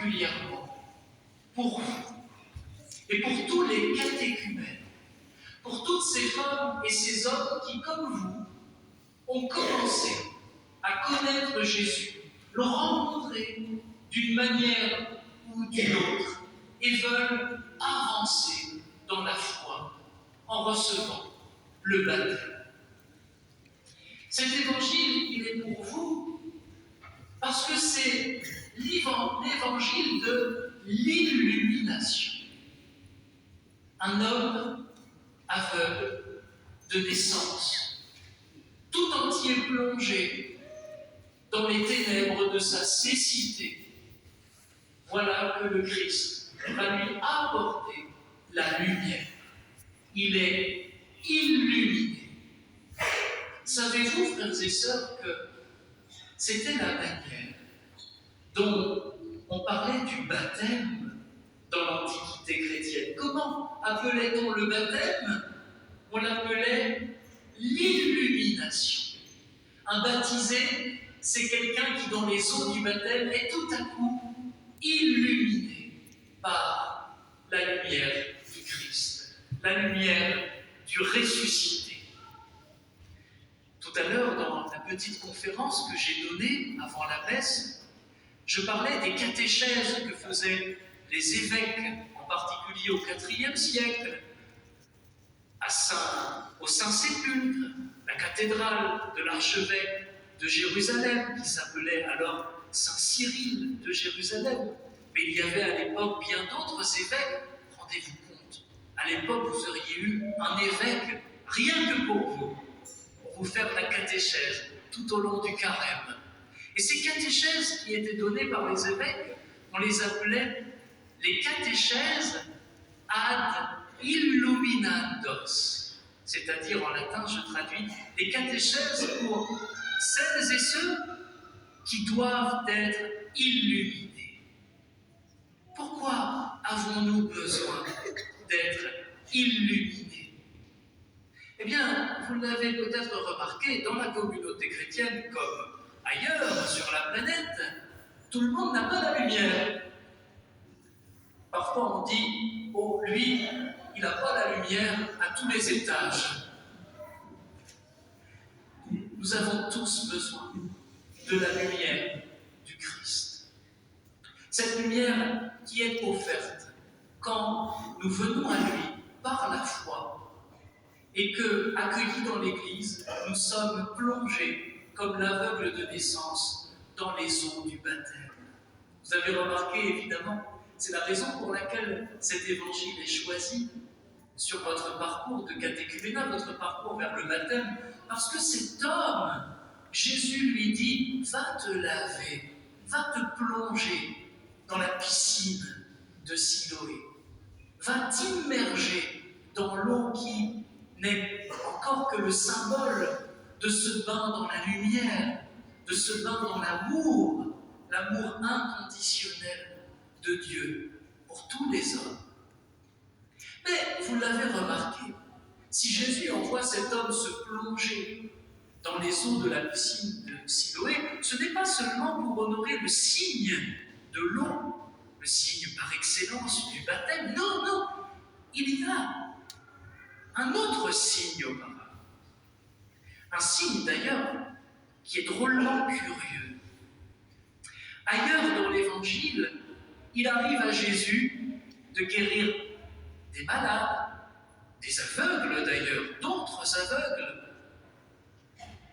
particulièrement pour vous et pour tous les catéchumènes, pour toutes ces femmes et ces hommes qui, comme vous, ont commencé à connaître Jésus, l'ont rencontré d'une manière ou d'une autre et veulent avancer dans la foi en recevant le baptême. Cet évangile, il est pour vous parce que c'est l'évangile de l'illumination. Un homme aveugle de naissance, tout entier plongé dans les ténèbres de sa cécité. Voilà que le Christ va lui apporter la lumière. Il est illuminé. Savez-vous, frères et sœurs, que c'était la manière dont on parlait du baptême dans l'Antiquité chrétienne? Comment appelait-on le baptême? On l'appelait l'illumination. Un baptisé, c'est quelqu'un qui, dans les eaux du baptême, est tout à coup illuminé par la lumière du Christ, la lumière du ressuscité. Tout à l'heure, dans la petite conférence que j'ai donnée avant la messe, je parlais des catéchèses que faisaient les évêques, en particulier au IVe siècle, au Saint-Sépulcre, la cathédrale de l'archevêque de Jérusalem, qui s'appelait alors Saint Cyril de Jérusalem. Mais il y avait à l'époque bien d'autres évêques. Rendez-vous compte, à l'époque, vous auriez eu un évêque rien que pour vous faire la catéchèse tout au long du carême. Et ces catéchèses qui étaient données par les évêques, on les appelait les catéchèses ad illuminandos, c'est-à-dire en latin, je traduis, les catéchèses pour celles et ceux qui doivent être illuminés. Pourquoi avons-nous besoin d'être illuminés? Eh bien, vous l'avez peut-être remarqué, dans la communauté chrétienne, comme ailleurs sur la planète, tout le monde n'a pas la lumière. Parfois on dit, oh, lui, il n'a pas la lumière à tous les étages. Nous avons tous besoin de la lumière du Christ. Cette lumière qui est offerte quand nous venons à lui par la foi et que, accueillis dans l'Église, nous sommes plongés comme l'aveugle de naissance dans les eaux du baptême. Vous avez remarqué, évidemment, c'est la raison pour laquelle cet évangile est choisi sur votre parcours de catéchuménat, votre parcours vers le baptême, parce que cet homme, Jésus lui dit, va te laver, va te plonger dans la piscine de Siloé, va t'immerger dans l'eau qui n'est encore que le symbole de ce bain dans la lumière, de ce bain dans l'amour inconditionnel de Dieu pour tous les hommes. Mais vous l'avez remarqué, si Jésus envoie cet homme se plonger dans les eaux de la piscine de Siloé, ce n'est pas seulement pour honorer le signe de l'eau, le signe par excellence du baptême. Non, non, il y a un autre signe auparavant. Un signe d'ailleurs qui est drôlement curieux. Ailleurs dans l'Évangile, il arrive à Jésus de guérir des malades, des aveugles d'ailleurs, d'autres aveugles,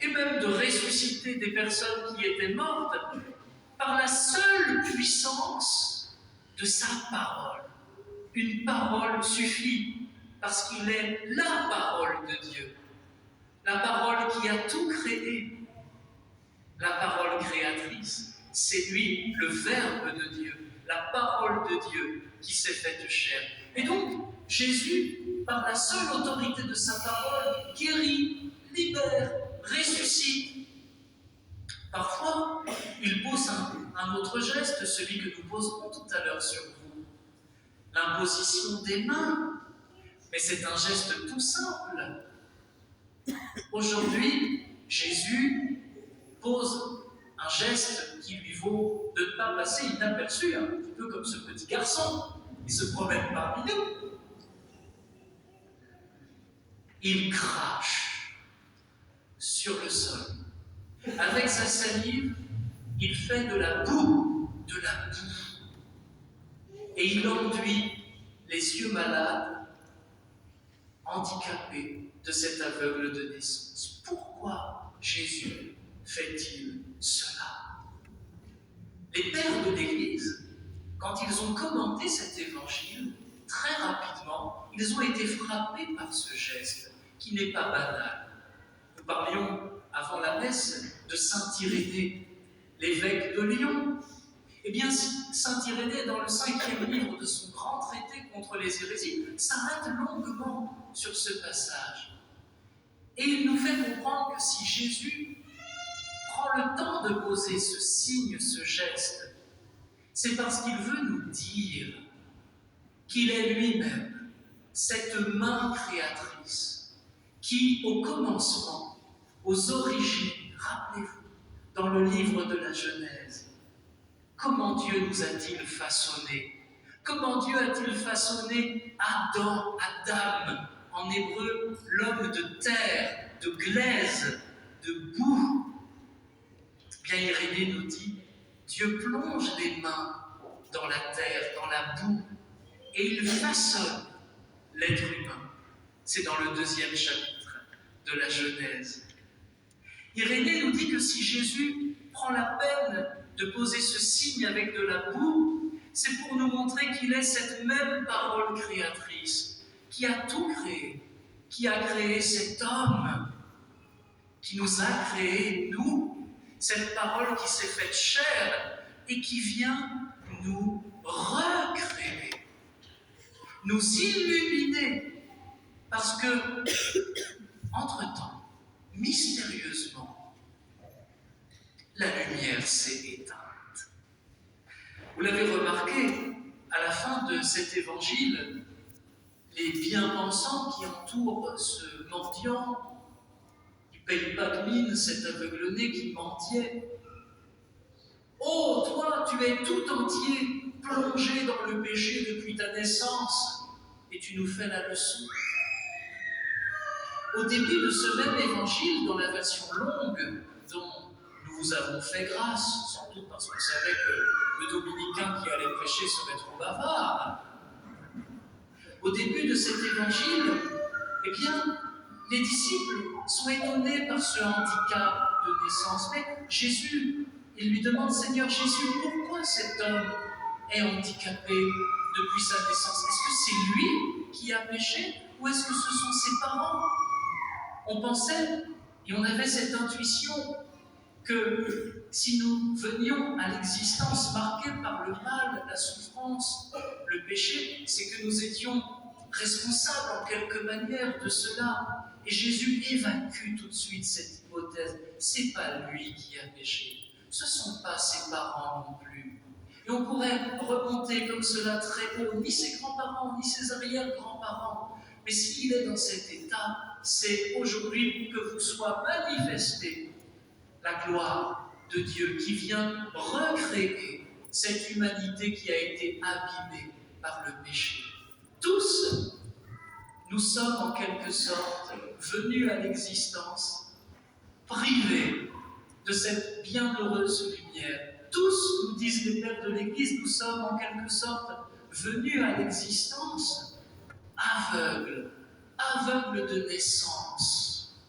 et même de ressusciter des personnes qui étaient mortes par la seule puissance de sa parole. Une parole suffit parce qu'il est la parole de Dieu, la parole qui a tout créé, la parole créatrice. C'est lui, le Verbe de Dieu, la parole de Dieu qui s'est faite chair. Et donc, Jésus, par la seule autorité de sa parole, guérit, libère, ressuscite. Parfois, il pose un autre geste, celui que nous poserons tout à l'heure sur vous, l'imposition des mains. Mais c'est un geste tout simple. Aujourd'hui, Jésus pose un geste qui lui vaut de ne pas passer inaperçu, un petit peu comme ce petit garçon qui se promène parmi nous. Il crache sur le sol. Avec sa salive, il fait de la boue. Et il enduit les yeux malades, handicapés de cet aveugle de naissance. Pourquoi Jésus fait-il cela? Les pères de l'Église, quand ils ont commenté cet évangile, très rapidement, ils ont été frappés par ce geste qui n'est pas banal. Nous parlions avant la messe de saint Irénée, l'évêque de Lyon. Eh bien, saint Irénée, dans le 5e livre de son grand traité contre les hérésies, s'arrête longuement sur ce passage. Et il nous fait comprendre que si Jésus prend le temps de poser ce signe, ce geste, c'est parce qu'il veut nous dire qu'il est lui-même cette main créatrice qui, au commencement, aux origines, rappelez-vous, dans le livre de la Genèse, comment Dieu nous a-t-il façonnés? Comment Dieu a-t-il façonné Adam, en hébreu, l'homme de terre, de glaise, de boue? Bien, Irénée nous dit, Dieu plonge les mains dans la terre, dans la boue, et il façonne l'être humain. C'est dans le 2e chapitre de la Genèse. Irénée nous dit que si Jésus prend la peine de poser ce signe avec de la boue, c'est pour nous montrer qu'il est cette même parole créatrice qui a tout créé, qui a créé cet homme, qui nous a créés, nous, cette parole qui s'est faite chair et qui vient nous recréer, nous illuminer, parce que, entre-temps, mystérieusement, la lumière s'est éteinte. Vous l'avez remarqué, à la fin de cet évangile, les bien-pensants qui entourent ce mendiant, qui ne paye pas de mine, cet aveugle-né qui mendiait. Oh, toi, tu es tout entier plongé dans le péché depuis ta naissance, et tu nous fais la leçon. Au début de ce même évangile, dans la version longue, dont nous vous avons fait grâce, sans doute parce qu'on savait que le dominicain qui allait prêcher serait trop bavard. Au début de cet évangile, eh bien, les disciples sont étonnés par ce handicap de naissance. Mais Jésus, il lui demande, Seigneur Jésus, pourquoi cet homme est handicapé depuis sa naissance? Est-ce que c'est lui qui a péché ou est-ce que ce sont ses parents? On pensait, et on avait cette intuition, que si nous venions à l'existence marquée par le mal, la souffrance, le péché, c'est que nous étions responsables en quelque manière de cela. Et Jésus évacue tout de suite cette hypothèse. C'est pas lui qui a péché. Ce ne sont pas ses parents non plus. Et on pourrait remonter comme cela très haut, ni ses grands-parents, ni ses arrière-grands-parents. Mais s'il est dans cet état, c'est aujourd'hui pour que vous soit manifestée la gloire de Dieu qui vient recréer cette humanité qui a été abîmée par le péché. Tous, nous sommes en quelque sorte venus à l'existence privés de cette bienheureuse lumière. Tous, nous disent les pères de l'Église, nous sommes en quelque sorte venus à l'existence aveugles de naissance.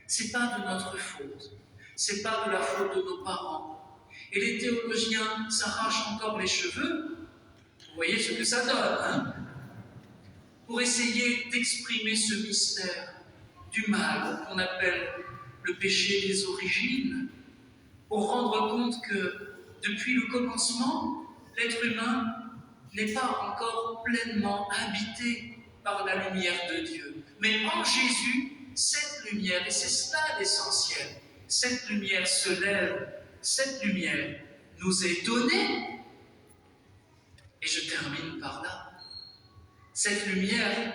C'est pas de notre faute. C'est pas de la faute de nos parents. Et les théologiens s'arrachent encore les cheveux. Vous voyez ce que ça donne, hein? Pour essayer d'exprimer ce mystère du mal qu'on appelle le péché des origines, pour rendre compte que depuis le commencement, l'être humain n'est pas encore pleinement habité par la lumière de Dieu. Mais en Jésus, cette lumière, et c'est cela l'essentiel, cette lumière se lève, cette lumière nous est donnée. Et je termine par là. Cette lumière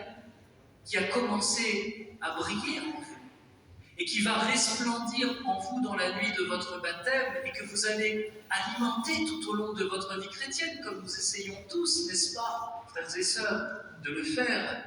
qui a commencé à briller en vous et qui va resplendir en vous dans la nuit de votre baptême et que vous allez alimenter tout au long de votre vie chrétienne, comme nous essayons tous, n'est-ce pas, frères et sœurs, de le faire